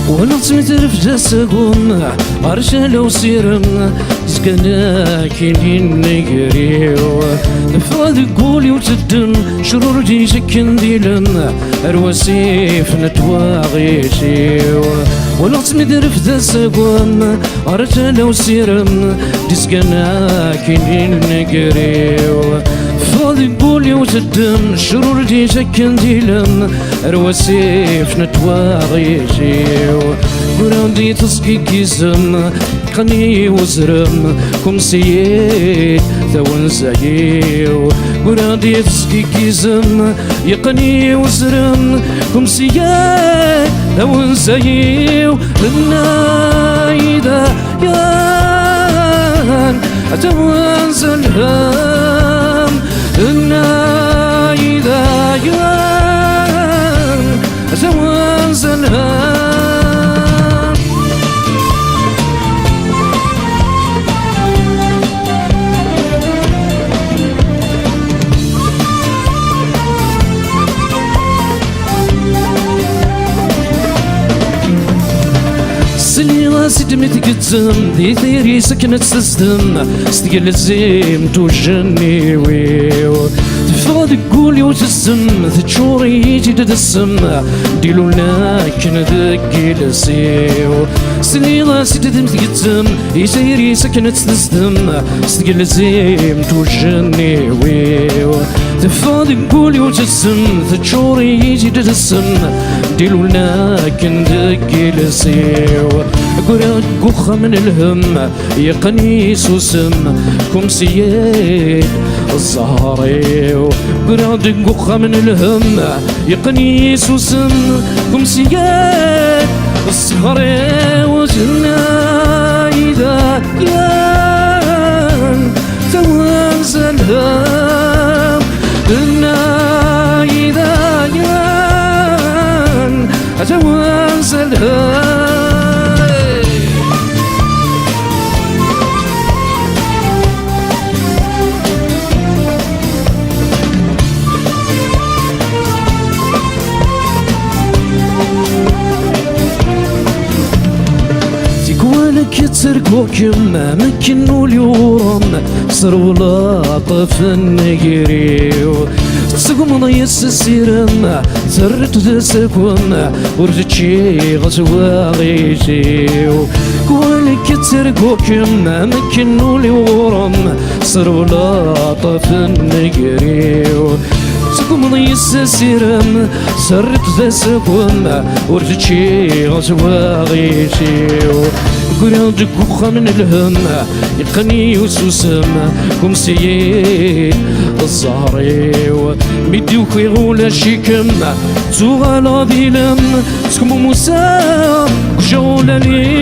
وانا تمتر في جسقهم عرشة وسيرم زكنا كينين نقريو فاذ قولي وتدن شرور دي شكن ديلن الوسيف نتواغي شيو وانا تمتر في جسقهم عرشة وسيرم زكنا كينين نقريو فاضي قولي وتدن شرور دي شكن ديلن الوسيف نتواغي شيو قران دي تسقي كيزم قني وزرم كم سيد ثون زايو قران دي تسقي كيزم يقني وزرم كم سيد ثون زايو النايدة يان أتوان زلهم النايدة يان أتوان زلهم سيدمي تقدم دي ثيري سكنت تسدم استقل الزيم توجني ويو تفاضي قولي وتسم تشوري يجي تدسم ديلو لكن ذكي لسيو سنيلا سيدم تقدم دي ثيري سكنت تسدم استقل الزيم توجني ويو تفاضي قولي وتسم تشوري يجي تدسم ديلو لكن ذكي لسيو قرأت قخة من الهم يقنيس وسم كم سيد الزهري قرأت قخة من الهم يقنيس وسم كم سيد الزهري وجنا إذا يان توازن الهم إنا إذا يان توازن الهم كتركوكم ما مكنو اليوم صروا لاطف النقريو تسقم ضيس السيرم ترت تسكم ورجتشي غزواغي جيو كون كتركوكم ما مكنو اليوم صروا لاطف النقريو تسقم ضيس السيرم ترت تسكم ورجتشي غزواغي جيو قران دقوخة من الهم يقني وسوسم كم سيد الزهري ميدي وخيغولا شيكم زوغالا ديلم سكم موسى كجولا لي